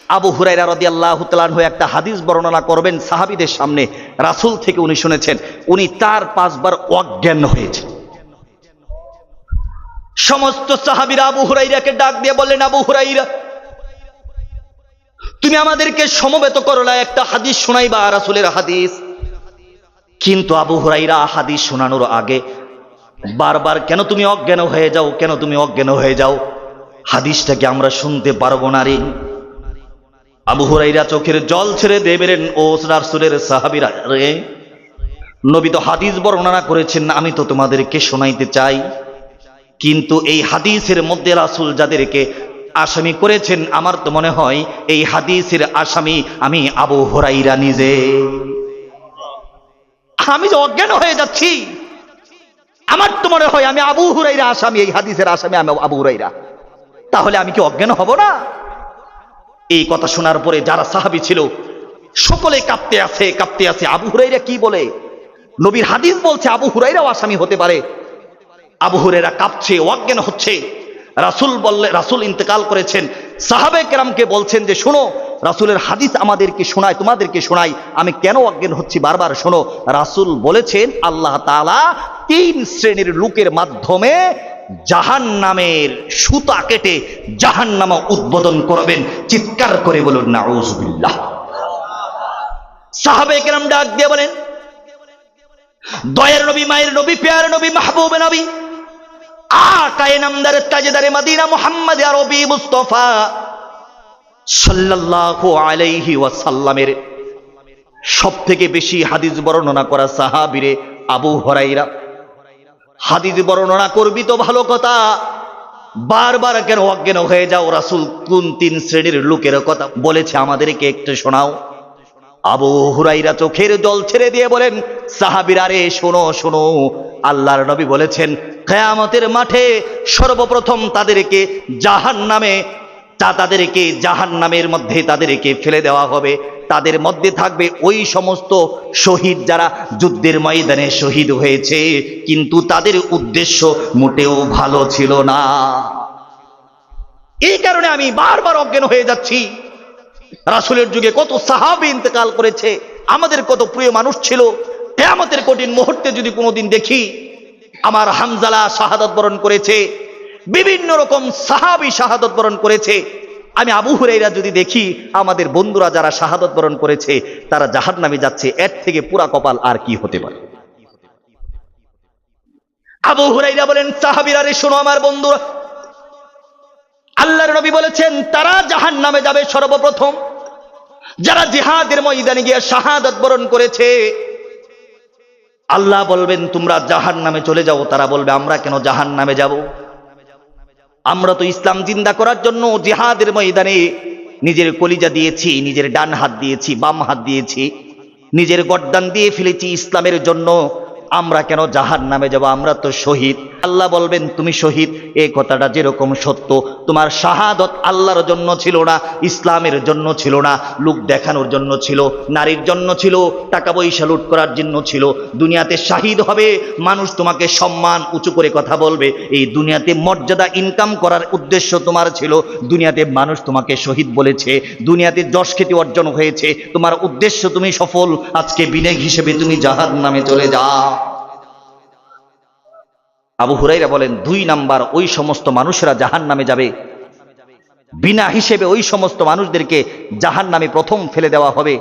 আবু হুরায়রা রাদিয়াল্লাহু তাআলা আনহু একটা হাদিস বর্ণনা করবেন সাহাবীদের সামনে, রাসূল থেকে উনি শুনেছেন, উনি 4-5 বার অজ্ঞান হয়েছেন। সমস্ত সাহাবীরা আবু হুরায়রাকে ডাক দিয়ে বললেন, আবু হুরায়রা, তুমি আমাদেরকে সমবেত করলা, একটা হাদিস শোনাইবা, রাসূলের হাদিস। কিন্তু আবু হুরায়রা হাদিস শোনানোর আগে বারবার, কেন তুমি অজ্ঞান হয়ে যাও, কেন তুমি অজ্ঞান হয়ে যাও, হাদিসটাকে আমরা শুনতে পারবো না রে। আবু হুরায়রা চোখের জল ছেড়ে দিয়ে বলেন, ও রাসূলের সাহাবীরা রে, নবী তো হাদিস বর্ণনা করেছেন, আমি তো তোমাদেরকে শোনাইতে চাই, কিন্তু এই হাদিসের মধ্যে রাসূল যাদেরকে আসামি করেছেন, আমার তো মনে হয় এই হাদিসের আসামি আমি আবু হুরায়রা নিজে। আমি যে অজ্ঞান হয়ে যাচ্ছি, আমার তো মনে হয় আমি আবু হুরায়রা আসামি, এই হাদিসের আসামি আমি আবু হুরায়রা, তাহলে আমি কি অজ্ঞান হব না? এই কথা শোনার পরে যারা সাহাবী ছিল সকলে কাঁপতে আছে। আবু হুরায়রা কি বলে? নবীর হাদিস বলছে আবু হুরায়রাও আসামি হতে পারে। আবু হুরায়রা কাঁপছে, অজ্ঞান হচ্ছে। রাসূল ইন্তেকাল করেছেন, সাহাবে কেরামকে বলছেন যে শোনো, রাসূলের হাদিস আমাদেরকে শোনায়, তোমাদেরকে শোনাই, আমি কেন অজ্ঞান হচ্ছি বারবার শোনো। রাসূল বলেছেন আল্লাহ তাআলা 3 শ্রেণীর লোকের মাধ্যমে জাহান্নামের সুতা কেটে জাহান্নাম উদ্বোধন করবেন। চিৎকার করে বলুন নাউযুবিল্লাহ। সাহাবে কেরাম ডাক দিয়ে বলেন, দয়ার নবী, মায়ের নবী, প্যার নবী, মাহবুব নবী, আকায়ে নামদার তাজদারে মদিনা মুহাম্মদ আরবি মুস্তাফা সাল্লাল্লাহু আলাইহি ওয়াসাল্লামের সবথেকে বেশি হাদিস বর্ণনা করা সাহাবীরে আবু হুরায়রা। হাদিস বর্ণনা করবি তো ভালো কথা, বারবার কেন অজ্ঞান হয়ে যাও? রাসূল কোন 3 শ্রেণীর লোকের কথা বলেছে আমাদেরকে একটু শোনাও। আবু হুরায়রা চোখের জল ছেড়ে দিয়ে বলেন, সাহাবীরা রে শোনো শোনো, আল্লাহর নবী বলেছেন কিয়ামতের মাঠে সর্বপ্রথম তাদেরকে জাহান্নামের মধ্যে তাদেরকে ফেলে দেওয়া হবে। তাদের মধ্যে থাকবে ওই সমস্ত শহীদ যারা যুদ্ধের ময়দানে শহীদ হয়েছে, কিন্তু তাদের উদ্দেশ্য মোটেও ভালো ছিল না। এই কারণে আমি বারবার অজ্ঞান হয়ে যাচ্ছি। রাসূলের যুগে কত সাহাবী ইন্তেকাল করেছে, আমাদের কত প্রিয় মানুষ ছিল। কিয়ামতের কঠিন মুহূর্তে যদি কোনোদিন দেখি আমার হামজালা শাহাদাত বরণ করেছে, বিভিন্ন রকম সাহাবী শাহাদাত বরণ করেছে, আমি আবু হুরায়রা যদি দেখি আমাদের বন্ধুরা যারা শাহাদাত বরণ করেছে তারা জাহান্নামে যাচ্ছে, এর থেকে পুরা কপাল আর কি হতে পারে? আবু হুরায়রা বলেন, সাহাবীরা রে শোনো আমার বন্ধুরা, আল্লাহর নবী বলেছেন তারা জাহান্নামে যাবে সর্বপ্রথম যারা জিহাদের ময়দানে গিয়ে শাহাদাত বরণ করেছে। আল্লাহ বলবেন তোমরা জাহান্নামে চলে যাও। তারা বলবে আমরা কেন জাহান্নামে যাব? আমরা তো ইসলাম জিন্দা করার জন্য জিহাদের ময়দানে নিজের কলিজা দিয়েছি, নিজের ডান হাত দিয়েছি, বাম হাত দিয়েছি, নিজের গর্দান দিয়ে ফেলেছি ইসলামের জন্য, আমরা কেন জাহান্নামে যাব? আমরা তো শহীদ। আল্লাহ বলবেন তুমি শহীদ, এই কথাটা যেরকম সত্য, তোমার শাহাদত আল্লাহর জন্য ছিল না, ইসলামের জন্য ছিল না, লোক দেখানোর জন্য ছিল, নারীর জন্য ছিল, টাকা পয়সা লুট করার জন্য ছিল। দুনিয়াতে শাহিদ হবে, মানুষ তোমাকে সম্মান উঁচু করে কথা বলবে, এই দুনিয়াতে মর্যাদা ইনকাম করার উদ্দেশ্য তোমার ছিল। দুনিয়াতে মানুষ তোমাকে শহীদ বলেছে, দুনিয়াতে যশ খ্যাতি অর্জন হয়েছে, তোমার উদ্দেশ্য তুমি সফল, আজকে বিনয় হিসেবে তুমি জাহান্নামে চলে যাও। আবু হুরায়রা বলেন 2 নাম্বার ওই সমস্ত মানুষেরা জাহান্নামে যাবে, বিনা হিসেবে ওই সমস্ত মানুষদেরকে জাহান্নামে প্রথম ফেলে দেওয়া হবে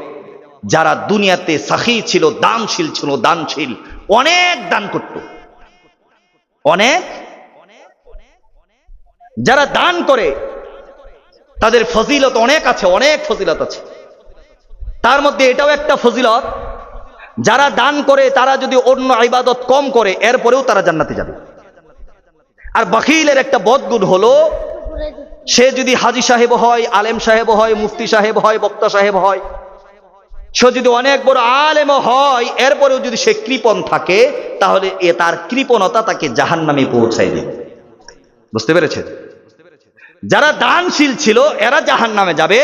যারা দুনিয়াতে সাখী ছিল, দানশীল ছিল, দানশীল, অনেক দান করত, অনেক, যারা দান করে তাদের ফজিলত অনেক আছে, অনেক ফজিলত আছে। তার মধ্যে এটাও একটা ফজিলত, যারা দান করে তারা যদি অন্য ইবাদত কম করে এরপরেও তারা জান্নাতে যাবে। আর বখিলের একটা বদগুণ হলো, সে যদি হাজী সাহেব হয়, আলেম সাহেব হয়, মুফতি সাহেব হয়, বক্তা সাহেব হয়, সে যদি অনেক বড় আলেম হয়, এরপরেও যদি সে কৃপণ থাকে, তাহলে তার কৃপণতা তাকে জাহান্নামে পৌঁছায় দেবে। বুঝতে পেরেছেন? যারা দানশীল ছিল এরা জাহান্নামে যাবে।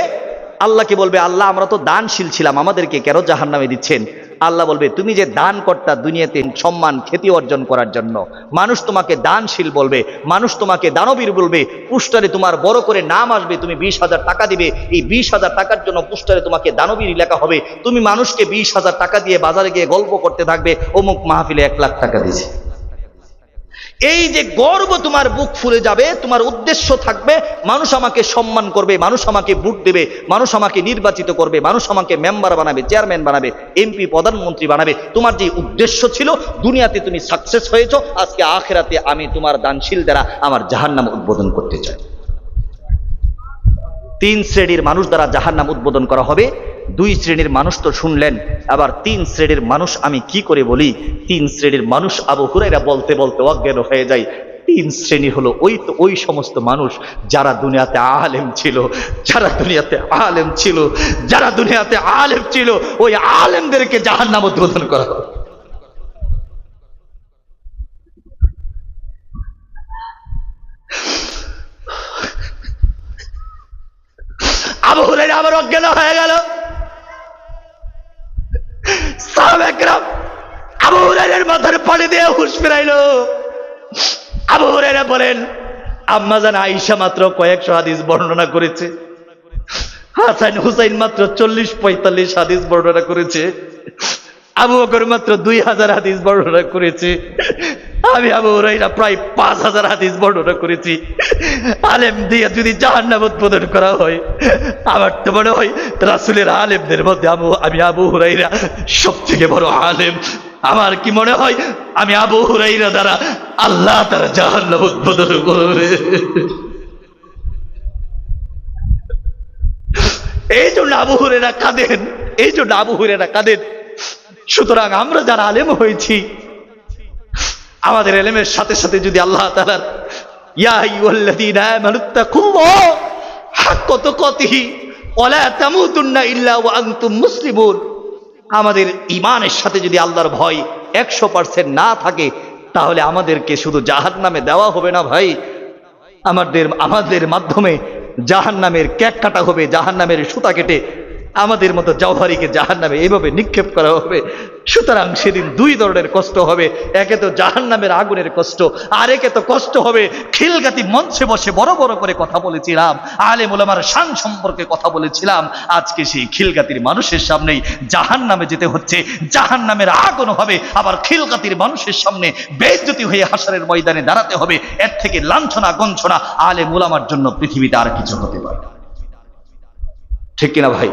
আল্লাহকে বলবে আল্লাহ আমরা তো দানশীল ছিলাম, আমাদেরকে কেন জাহান্নামে দিচ্ছেন? আল্লাহ বলবে তুমি যে দান কর্তা দুনিয়াতে সম্মান খ্যাতি অর্জন করার জন্য, মানুষ তোমাকে দানশীল বলবে, মানুষ তোমাকে দানবীর বলবে, পোস্টারে তোমার বড় করে নাম আসবে, তুমি 20,000 টাকা দিবে, এই 20,000 টাকার জন্য পোস্টারে তোমাকে দানবীর লেখা হবে, তুমি মানুষকে 20,000 টাকা দিয়ে বাজারে গিয়ে গল্প করতে থাকবে অমুক মাহফিলে 1 লাখ টাকা দিয়েছে। এই যে গর্ব তোমার বুক ফুলে যাবে, তোমার উদ্দেশ্য থাকবে মানুষ আমাকে সম্মান করবে, মানুষ আমাকে ভোট দেবে, মানুষ আমাকে নির্বাচিত করবে, মানুষ আমাকে মেম্বার বানাবে, চেয়ারম্যান বানাবে, এমপি প্রধানমন্ত্রী বানাবে। তোমার যে উদ্দেশ্য ছিল, দুনিয়াতে তুমি সাকসেস হয়েছো, আজকে আখিরাতে আমি তোমার দানশীল দ্বারা আমার জাহান্নাম উদ্বোধন করতে চাই। 3 শ্রেণীর মানুষ দ্বারা জাহান্নাম উদ্বোধন করা হবে। 2 শ্রেণীর মানুষ তো শুনলেন, আবার 3 শ্রেণীর মানুষ আমি কি করে বলি। 3 শ্রেণীর মানুষ আবু হুরায়রা বলতে বলতে অজ্ঞান হয়ে যায়। 3 শ্রেণী হলো ওই সমস্ত মানুষ যারা দুনিয়াতে আলেম ছিল, যারা দুনিয়াতে আলেম ছিল, যারা দুনিয়াতে আলেম ছিল, ওই আলেমদেরকে জাহান্নাম উদ্বোধন করা হবে। আবু হুরায়রা আবার অজ্ঞান হয়ে গেল। সাহাবায়ে কেরাম আবু হুরায়রার মাথার পানি দিয়ে হুঁশ ফিরাইল। আবু হুরায়রা বলেন, আম্মা জান আয়েশা মাত্র কয়েকশো হাদিস বর্ণনা করেছে, হাসান হুসাইন মাত্র 40-45 হাদিস বর্ণনা করেছে, আবু বকর মাত্র 2000 হাদিস বর্ণনা করেছে, আমি আবু হুরায়রা প্রায় 5000 হাদিস বর্ণনা করেছি। আলেম দিয়ে যদি জাহান্নাম উদ্বোধন করা হয়, আমার তো মনে হয় রাসূলের আলেমদের মধ্যে আমি আবু হুরায়রা সবথেকে বড় আলেম। আমার কি মনে হয় আমি আবু হুরায়রা দ্বারা আল্লাহ তারা জাহান্নাম উদ্বোধন করবে। এই জন্য আবু হুরায়রা কাঁদেন, এই জন্য আবু হুরায়রা কাঁদেন। সুতরাং আমরা যারা আলেম হয়েছি, আমাদের এলেমের সাথে সাথে যদি আল্লাহ তাআলার ইয়া আইয়ুহাল্লাযীনা আমানুত্তাকুল্লাহ হাক্কা তুকাতিহি ওয়া লা তামুতুন্না ইল্লা ওয়া আনতুম মুসলিমুন, আমাদের ঈমানের সাথে যদি আল্লাহর ভয় 100% না থাকে, তাহলে আমাদেরকে শুধু জাহান্নামে দেওয়া হবে না ভাই, আমাদের মাধ্যমে জাহান্নামের কেক কাটা হবে, জাহান্নামের সুতা কেটে আমাদের মতো জওহরীকে জাহান্নামে এইভাবে নিক্ষেপ করা হবে। সুতরাং সেদিন 2 ধরনের কষ্ট হবে, একে তো জাহান্নামের আগুনের কষ্ট, আর একে তো কষ্ট হবে খিলগাতি মঞ্চে বসে বড় বড় করে কথা বলেছিলাম, আলেম ওলামার শান সম্পর্কে কথা বলেছিলাম, আজকে সেই খিলগাতির মানুষের সামনেই জাহান্নামে যেতে হচ্ছে, জাহান্নামের আগুন হবে, আবার খিলগাতির মানুষের সামনে বেইজ্জতি হয়ে হাশরের ময়দানে দাঁড়াতে হবে। এর থেকে লাঞ্ছনা গঞ্ছনা আলেম ওলামার জন্য পৃথিবীতে আর কিছু হতে পারে না। ঠিক কিনা ভাই?